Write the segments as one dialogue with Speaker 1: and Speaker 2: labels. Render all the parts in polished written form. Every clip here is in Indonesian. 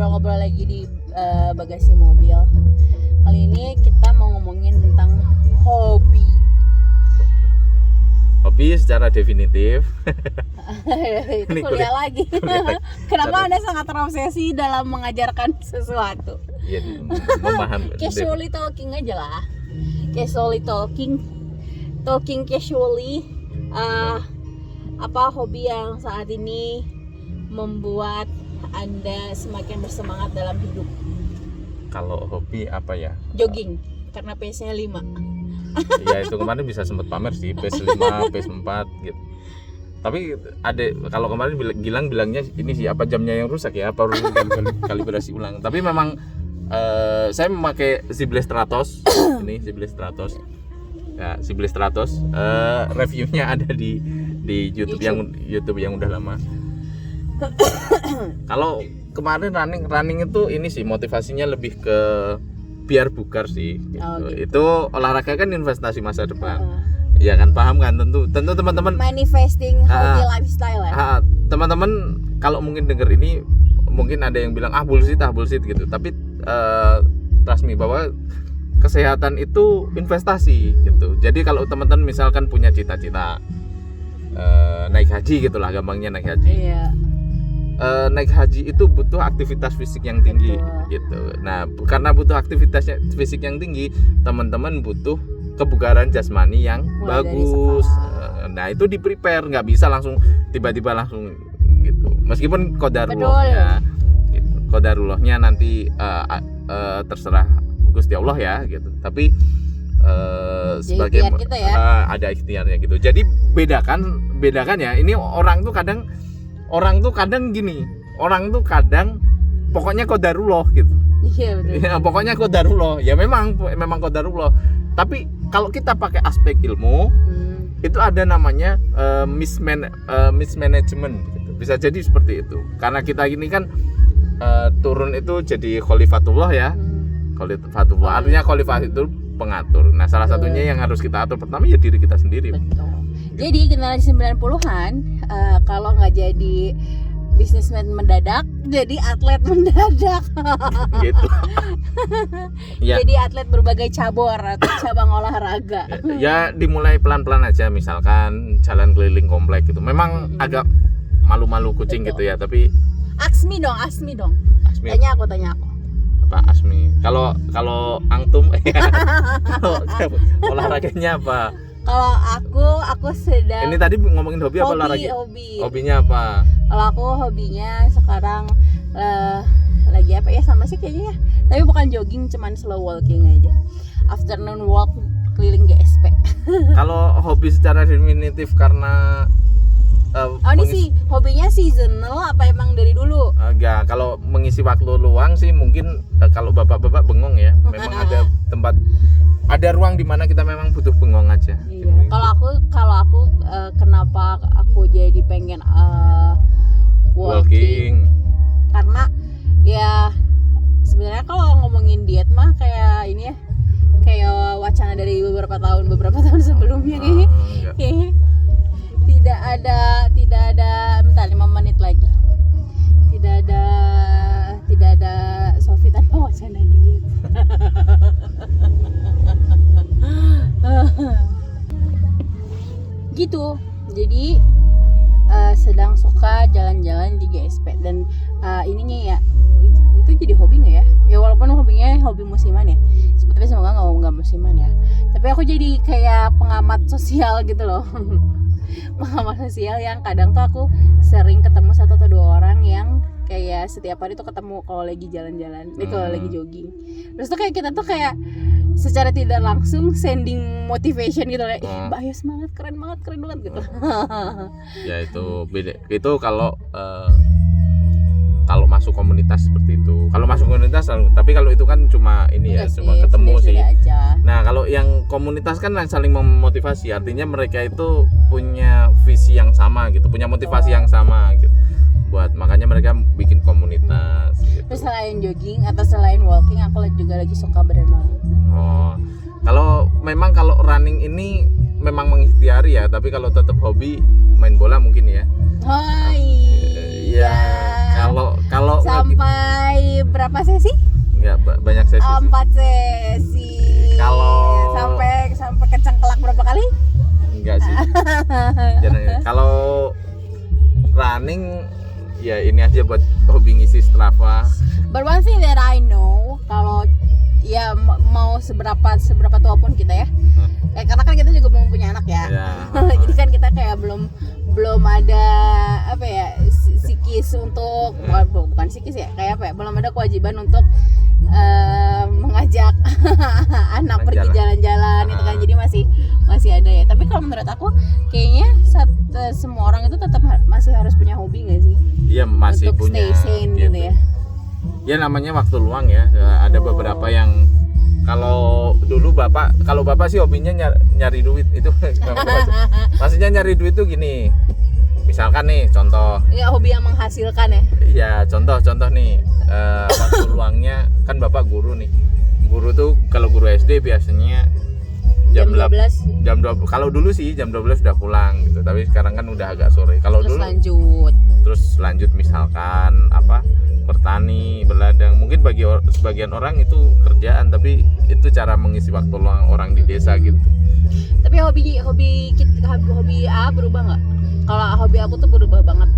Speaker 1: ngobrol-ngobrol lagi di bagasi mobil. Kali ini kita mau ngomongin tentang hobi.
Speaker 2: Hobi secara definitif.
Speaker 1: Itu
Speaker 2: Ini
Speaker 1: kuliah lagi. Kenapa
Speaker 2: Sorry.
Speaker 1: Anda sangat terobsesi dalam mengajarkan sesuatu?
Speaker 2: Iya, memahami.
Speaker 1: Casually talking aja lah. Casually talking casually. Apa hobi yang saat ini membuat Anda semakin bersemangat dalam hidup?
Speaker 2: Kalau hobi apa ya?
Speaker 1: Jogging, karena pace-nya 5.
Speaker 2: Ya itu kemarin bisa sempat pamer sih, PS5, PS4 gitu. Tapi ada, kalau kemarin bilangnya ini sih apa jamnya yang rusak ya, apa kalibrasi ulang. Tapi memang saya memakai Zibless Stratos. Ini Zibless Stratos. Ya, Zibless Stratos. Reviewnya ada di YouTube yang udah lama. Kalau kemarin running itu ini sih motivasinya lebih ke biar bugar sih gitu. Itu olahraga kan investasi masa depan. Ya kan, paham kan, tentu teman-teman
Speaker 1: Manifesting healthy lifestyle ya.
Speaker 2: Teman-teman kalau mungkin denger ini mungkin ada yang bilang bullshit gitu. Tapi trust me bahwa kesehatan itu investasi gitu. Jadi kalau teman-teman misalkan punya cita-cita naik haji gitulah, gampangnya naik haji.
Speaker 1: Iya.
Speaker 2: Naik haji itu butuh aktivitas fisik yang tinggi.
Speaker 1: Betul.
Speaker 2: Gitu. Nah, karena butuh aktivitas fisik yang tinggi, teman-teman butuh kebugaran jasmani yang
Speaker 1: Mulai dari
Speaker 2: bagus.
Speaker 1: sekarang.
Speaker 2: Nah, itu di prepare, nggak bisa langsung tiba-tiba langsung gitu. Meskipun qadarullah
Speaker 1: Betul.
Speaker 2: ya. Gitu. Qadarullahnya nanti terserah Gusti Allah ya gitu. Tapi sebagai
Speaker 1: ikhtiar kita ya.
Speaker 2: ada ikhtiarnya gitu. Jadi bedakan ya. Ini orang tuh kadang gini. Orang tuh kadang pokoknya qadarullah gitu.
Speaker 1: Iya betul.
Speaker 2: Ya, pokoknya qadarullah. Ya memang qadarullah. Tapi kalau kita pakai aspek ilmu, itu ada namanya mismanagement gitu. Bisa jadi seperti itu. Karena kita ini kan turun itu jadi khalifatullah ya. Khalifatullah. Artinya khalifah itu pengatur. Nah, salah satunya yang harus kita atur pertama ya diri kita sendiri.
Speaker 1: Betul. Jadi generasi 90-an kalau nggak jadi bisnismen mendadak, jadi atlet mendadak.
Speaker 2: Gitu. Ya.
Speaker 1: Jadi atlet berbagai cabur atau cabang olahraga.
Speaker 2: Ya dimulai pelan-pelan aja, misalkan jalan keliling komplek gitu. Memang agak malu-malu kucing.
Speaker 1: Betul.
Speaker 2: Gitu ya, tapi
Speaker 1: Asmi dong.
Speaker 2: Asmi.
Speaker 1: Tanya aku.
Speaker 2: Apa Asmi? Kalau Angtum kalau olahraganya apa?
Speaker 1: Kalau aku sedang
Speaker 2: Ini tadi ngomongin hobi apa olahraga?
Speaker 1: Hobi.
Speaker 2: Hobinya apa?
Speaker 1: Kalau aku hobinya sekarang lagi apa ya, sama sih kayaknya ya. Tapi bukan jogging, cuman slow walking aja. Afternoon walk keliling GSP.
Speaker 2: Kalau hobi secara definitif karena
Speaker 1: Ini sih hobinya seasonal apa emang dari dulu?
Speaker 2: Ya, kalau mengisi waktu luang sih mungkin kalau bapak-bapak bengong ya. Memang ada tempat, ada ruang di mana kita memang butuh bengong aja.
Speaker 1: Iya. Kalau aku kenapa aku jadi pengen walking? Karena ya sebenarnya kalau ngomongin diet mah kayak ini ya, kayak wacana dari beberapa tahun sebelumnya nih.
Speaker 2: Enggak.
Speaker 1: Tidak ada bentar 5 menit lagi. Tidak ada Sofi tanpa wacana diet. Gitu. Jadi sedang suka jalan-jalan di GSP dan ininya ya itu jadi hobi nggak ya? Ya walaupun hobinya hobi musiman ya. Tapi semoga nggak musiman ya. Tapi aku jadi kayak pengamat sosial gitu loh. Pengamat sosial yang kadang tuh aku sering ketemu 1 atau 2 orang yang kayak setiap hari tuh ketemu kalau lagi jalan-jalan, kalau lagi jogging. Terus tuh kayak kita tuh kayak secara tidak langsung sending motivation gitu kayak, Mbak ayo semangat, keren banget gitu.
Speaker 2: Ya itu beda. Itu kalau masuk komunitas seperti itu. Kalau masuk komunitas, tapi kalau itu kan cuma ini ya, cuma ketemu sih.
Speaker 1: Aja.
Speaker 2: Nah, kalau yang komunitas kan saling memotivasi, artinya mereka itu punya visi yang sama gitu, punya motivasi yang sama gitu. Makanya mereka bikin komunitas gitu.
Speaker 1: Terus selain jogging atau selain walking, aku juga lagi suka berenang.
Speaker 2: Oh. Kalau running ini memang mengikhtiari ya, tapi kalau tetap hobi main bola mungkin ya.
Speaker 1: Hai.
Speaker 2: Iya. Kalau
Speaker 1: sampai berapa sesi?
Speaker 2: Enggak banyak sesi.
Speaker 1: 4 sesi.
Speaker 2: Kalau
Speaker 1: sampai kecengklak berapa kali?
Speaker 2: Enggak sih. Kalau running ya ini aja buat hobi ngisi Strava.
Speaker 1: But one thing that I know, kalau ya mau seberapa tua pun kita ya, karena kan kita juga belum punya anak ya. Jadi kan kita kayak belum ada apa ya, psikis untuk bukan psikis ya, kayak apa ya, belum ada kewajiban untuk mengajak anak pergi jalan-jalan gitu kan. Jadi masih ada ya. Tapi kalau menurut aku kayaknya semua orang itu tetap masih harus punya hobi nggak sih?
Speaker 2: Iya, masih
Speaker 1: untuk
Speaker 2: punya.
Speaker 1: Stay sane gitu ya.
Speaker 2: Ya namanya waktu luang ya. Ada beberapa yang kalau bapak sih hobinya nyari duit itu. Maksudnya nyari duit tuh gini. Misalkan nih contoh.
Speaker 1: Ya, hobi yang menghasilkan ya.
Speaker 2: Iya, contoh nih waktu luangnya kan bapak guru nih. Guru tuh kalau guru SD biasanya jam 12. Kalau dulu sih jam 12 udah pulang gitu. Tapi sekarang kan udah agak sore. Kalau dulu terus lanjut misalkan bertani, berladang. Mungkin bagi sebagian orang itu kerjaan, tapi itu cara mengisi waktu luang orang di desa gitu.
Speaker 1: Tapi hobi A berubah nggak? Kalau hobi aku tuh berubah banget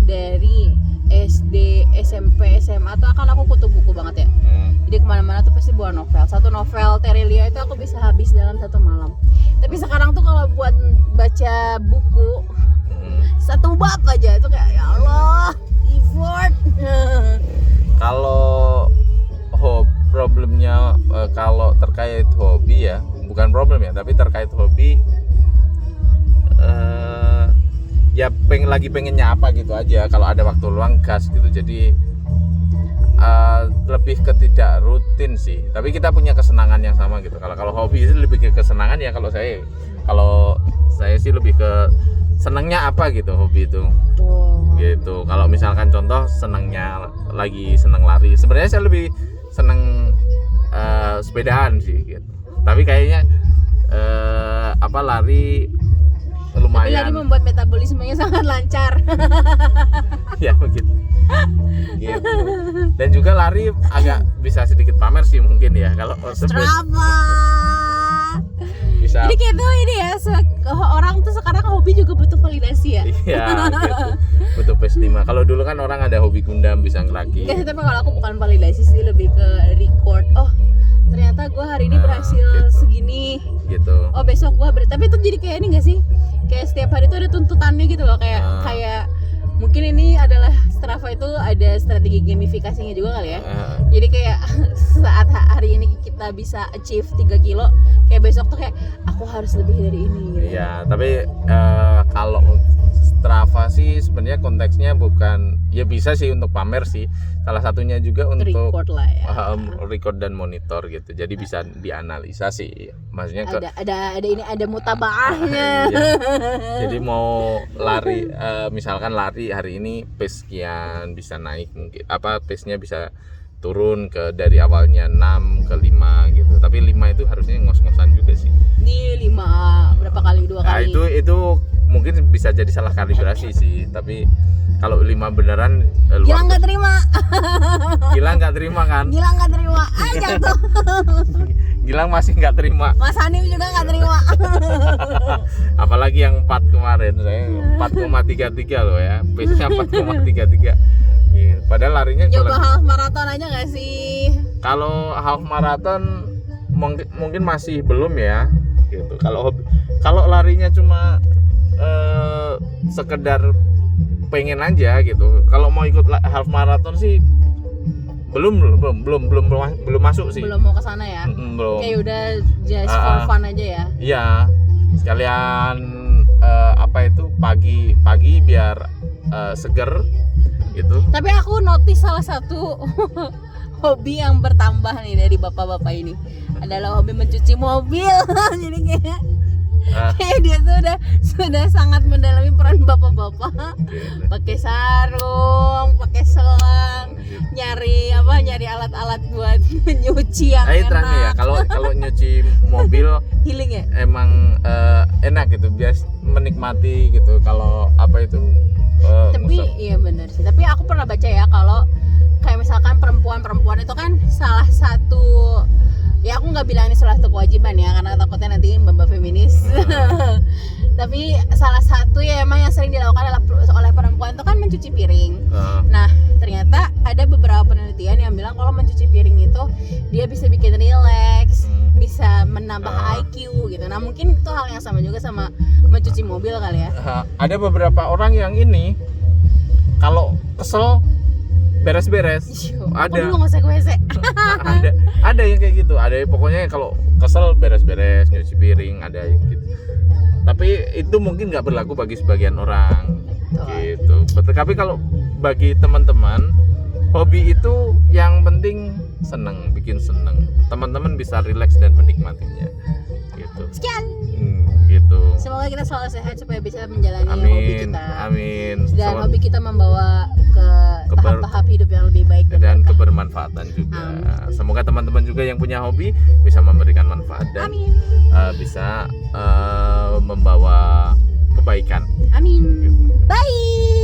Speaker 1: dari SD, SMP, SMA tuh kan aku kutu buku banget ya. Jadi kemana-mana tuh pasti bawa novel. Satu novel Terelia itu aku bisa habis dalam 1 malam. Tapi sekarang tuh kalau buat baca buku 1 bab aja itu kayak ya Allah, effort.
Speaker 2: Kalau problemnya kalau terkait hobi ya, bukan problem ya, tapi terkait hobi ya pengennya apa gitu aja. Kalau ada waktu luang gas gitu. Jadi lebih ke tidak rutin sih, tapi kita punya kesenangan yang sama gitu. Kalau hobi itu lebih ke kesenangan ya. Kalau saya sih lebih ke senangnya apa gitu hobi itu. Gitu. Kalau misalkan contoh lagi senang lari, sebenarnya saya lebih senang sepedaan sih gitu. Tapi kayaknya lari lumayan.
Speaker 1: Tapi lari membuat metabolismenya sangat lancar.
Speaker 2: Ya begitu. Gitu. Dan juga lari agak bisa sedikit pamer sih mungkin ya kalau
Speaker 1: Strava.
Speaker 2: Bisa.
Speaker 1: Jadi kayak tuh ini ya, orang tuh sekarang hobi juga butuh validasi ya.
Speaker 2: Iya, gitu. Butuh PS5. Kalau dulu kan orang ada hobi Gundam bisa ngerakit.
Speaker 1: Enggak sih, tapi kalau aku bukan validasi sih, lebih ke record. Oh, ternyata gue hari ini berhasil
Speaker 2: gitu.
Speaker 1: Segini.
Speaker 2: Gitu.
Speaker 1: Oh, besok gue tapi itu jadi kayak ini enggak sih? Kayak setiap hari tuh ada tuntutannya gitu loh, kayak mungkin ini adalah Strava itu ada strategi gamifikasinya juga kali ya. Jadi kayak saat hari ini kita bisa achieve 3 kilo, kayak besok tuh kayak aku harus lebih dari ini gitu.
Speaker 2: Iya, tapi kalau Strava sih sebenarnya konteksnya bukan, ya bisa sih untuk pamer sih. Salah satunya juga untuk
Speaker 1: record lah ya.
Speaker 2: Record dan monitor gitu. Jadi bisa dianalisa sih. Maksudnya
Speaker 1: ada mutabaahnya.
Speaker 2: Iya. Jadi mau lari misalkan lari hari ini pace sekian bisa naik, mungkin pace-nya bisa turun dari awalnya 6 ke 5 gitu. Tapi 5 itu harusnya ngos-ngosan juga sih.
Speaker 1: Di 5 berapa kali? 2 kali.
Speaker 2: Nah, itu mungkin bisa jadi salah kalibrasi sih. Tapi kalau 5 beneran
Speaker 1: Gilang nggak terima.
Speaker 2: Gilang nggak terima kan?
Speaker 1: Gilang nggak terima. Jatuh.
Speaker 2: Gilang masih nggak terima.
Speaker 1: Mas Hanif juga nggak terima.
Speaker 2: Apalagi yang 4 kemarin, saya 4,33 loh ya. Pace-nya 4,33. Padahal larinya
Speaker 1: coba half marathon aja nggak sih?
Speaker 2: Kalau half marathon mungkin masih belum ya gitu. Kalau larinya cuma sekedar pengen aja gitu. Kalau mau ikut half marathon sih belum masuk sih.
Speaker 1: Belum mau ke sana ya.
Speaker 2: Belum.
Speaker 1: Kayak udah just for fun aja ya.
Speaker 2: Iya. Sekalian pagi biar seger gitu.
Speaker 1: Tapi aku notice salah satu hobi yang bertambah nih dari bapak-bapak ini adalah hobi mencuci mobil. Jadi kayak dia tuh sudah sangat mendalami peran bapak-bapak. Pakai sarung, pakai selang, nyari alat-alat buat nyuci yang enak.
Speaker 2: Ya, kalau nyuci mobil
Speaker 1: healing ya.
Speaker 2: Emang enak gitu, bias menikmati gitu. Kalau tapi
Speaker 1: iya benar sih. Tapi aku pernah baca ya kalau kayak misalkan perempuan nggak bilang ini salah satu kewajiban ya, karena takutnya nanti mbak feminis. Tapi salah satu ya emang yang sering dilakukan oleh perempuan itu kan mencuci piring. Nah ternyata ada beberapa penelitian yang bilang kalau mencuci piring itu dia bisa bikin relax, bisa menambah IQ gitu. Nah mungkin itu hal yang sama juga sama mencuci mobil kali ya.
Speaker 2: Ada beberapa orang yang ini kalau kesel beres-beres. Ada.
Speaker 1: Dulu nggak usah ke WC.
Speaker 2: ada yang kayak gitu. Ada pokoknya kalau kesel beres-beres, nyuci piring, ada yang gitu. Tapi itu mungkin nggak berlaku bagi sebagian orang. Gitu. Tapi kalau bagi teman-teman, hobi itu yang penting seneng, bikin seneng. Teman-teman bisa rileks dan menikmatinya. Gitu.
Speaker 1: Sekian.
Speaker 2: Gitu.
Speaker 1: Semoga kita selalu sehat supaya bisa menjalani hobi kita.
Speaker 2: Amin.
Speaker 1: Dan hobi kita membawa ke tahap-tahap hidup yang lebih baik
Speaker 2: dan kebermanfaatan juga. Semoga teman-teman juga yang punya hobi bisa memberikan manfaat dan bisa membawa kebaikan.
Speaker 1: Amin. Bye.